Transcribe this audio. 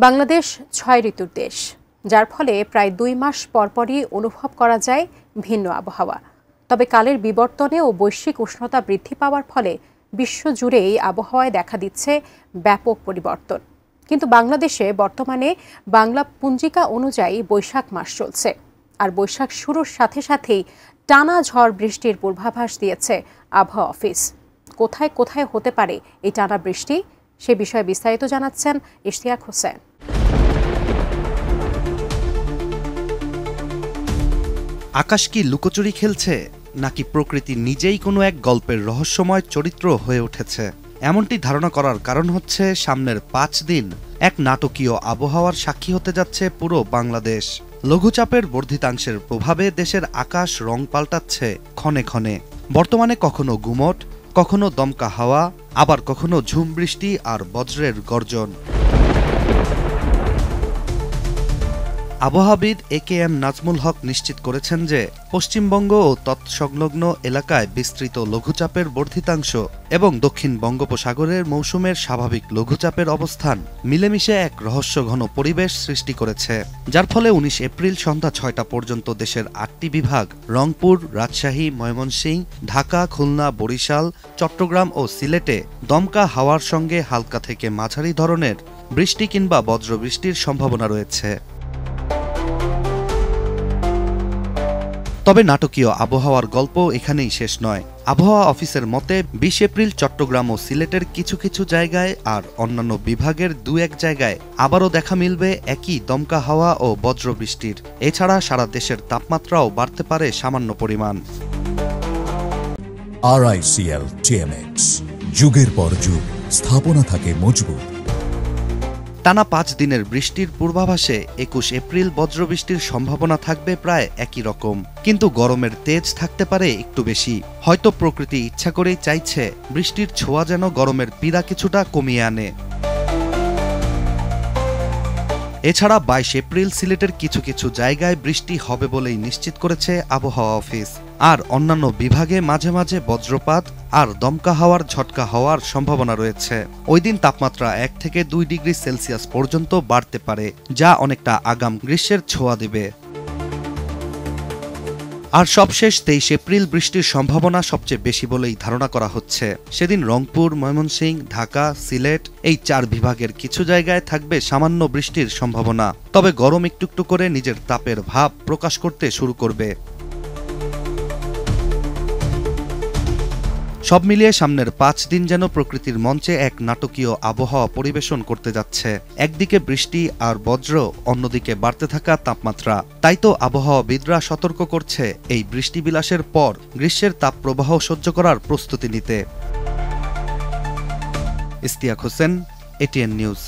বাংলাদেশ ৬ ঋতুর দেশ, যার ফলে প্রায় ২ মাস পরপরই অনুভব করা যায় ভিন্ন আবহাওয়া। তবে কালের বিবর্তনে ও বৈশ্বিক উষ্ণতা বৃদ্ধি পাওয়ার ফলে বিশ্বজুড়েই আবহাওয়ায় দেখা দিচ্ছে ব্যাপক পরিবর্তন। কিন্তু বাংলাদেশে বর্তমানে বাংলা পঞ্জিকা অনুযায়ী বৈশাখ মাস চলছে, আর বৈশাখ শুরুর সাথে সাথেই টানা ঝড় বৃষ্টির পূর্বাভাস দিয়েছে আবহাওয়া অফিস। কোথায় কোথায় হতে পারে এই টানা বৃষ্টি, সে বিষয়ে বিস্তারিত জানাচ্ছেন ইশতিয়াক হোসেন। আকাশ কি লুকোচুরি খেলছে, নাকি প্রকৃতি নিজেই কোনো এক গল্পের রহস্যময় চরিত্র হয়ে উঠেছে? এমনটি ধারণা করার কারণ হচ্ছে সামনের ৫ দিন এক নাটকীয় আবহাওয়ার সাক্ষী হতে যাচ্ছে পুরো বাংলাদেশ। লঘুচাপের বর্ধিতাংশের প্রভাবে দেশের আকাশ রং পাল্টাচ্ছে ক্ষণে ক্ষণে। বর্তমানে কখনো গুমট, কখনো দমকা হাওয়া, আবার কখনো ঝুম বৃষ্টি আর বজ্রের গর্জন। আবহাওয়াবিদ AKM নাজমুল হক নিশ্চিত করেছেন যে পশ্চিমবঙ্গ ও তৎসংলগ্ন এলাকায় বিস্তৃত লঘুচাপের বর্ধিতাংশ এবং দক্ষিণ বঙ্গোপসাগরের মৌসুমের স্বাভাবিক লঘুচাপের অবস্থান মিলেমিশে এক রহস্যঘন পরিবেশ সৃষ্টি করেছে, যার ফলে ১৯ এপ্রিল সন্ধ্যা ৬টা পর্যন্ত দেশের ৮টি বিভাগ রংপুর, রাজশাহী, ময়মনসিংহ, ঢাকা, খুলনা, বরিশাল, চট্টগ্রাম ও সিলেটে দমকা হাওয়ার সঙ্গে হালকা থেকে মাঝারি ধরনের বৃষ্টি কিংবা বজ্রবৃষ্টির সম্ভাবনা রয়েছে। তবে নাটকীয় আবহাওয়ার গল্প এখানেই শেষ নয়। আবহাওয়া অফিসের মতে ২০ এপ্রিল চট্টগ্রাম ও সিলেটের কিছু কিছু জায়গায় আর অন্যান্য বিভাগের ২-১ জায়গায় আবারও দেখা মিলবে একই দমকা হাওয়া ও বজ্রবৃষ্টির। এছাড়া সারা দেশের তাপমাত্রাও বাড়তে পারে সামান্য পরিমাণ। RICL TMX, যুগের পর যুগ স্থাপনা থাকে মজবুত। টানা ৫ দিনের বৃষ্টির পূর্বাভাসে ২১ এপ্রিল বজ্রবৃষ্টির সম্ভাবনা থাকবে প্রায় একই রকম, কিন্তু গরমের তেজ থাকতে পারে একটু বেশি। হয়তো প্রকৃতি ইচ্ছা করেই চাইছে বৃষ্টির ছোঁয়া যেন গরমের পীড়া কিছুটা কমিয়ে আনে। এছাড়া ২২ এপ্রিল সিলেটের কিছু কিছু জায়গায় বৃষ্টি হবে বলেই নিশ্চিত করেছে আবহাওয়া অফিস, আর অন্যান্য বিভাগে মাঝে মাঝে বজ্রপাত আর দমকা হাওয়ার ঝটকা হওয়ার সম্ভাবনা রয়েছে। ওই দিন তাপমাত্রা ১ থেকে ২ ডিগ্রি সেলসিয়াস পর্যন্ত বাড়তে পারে, যা অনেকটা আগাম গ্রীষ্মের ছোঁয়া দেবে। আর সবশেষ ২৩ এপ্রিল বৃষ্টির সম্ভাবনা সবচেয়ে বেশি বলেই ধারণা করা হচ্ছে। সেদিন রংপুর, ময়মনসিংহ, ঢাকা, সিলেট এই ৪ বিভাগের কিছু জায়গায় থাকবে সামান্য বৃষ্টির সম্ভাবনা। তবে গরম একটু একটু করে নিজের তাপের ভাব প্রকাশ করতে শুরু করবে। সব মিলিয়ে সামনের ৫ দিন যেন প্রকৃতির মঞ্চে এক নাটকীয় আবহাওয়া পরিবেশন করতে যাচ্ছে। একদিকে বৃষ্টি আর বজ্র, অন্যদিকে বাড়তে থাকা তাপমাত্রা। তাই তো আবহাওয়াবিদরা সতর্ক করছে এই বৃষ্টিবিলাসের পর গ্রীষ্মের তাপপ্রবাহ সহ্য করার প্রস্তুতি নিতে। Ishtiaq Hossain, ATN news.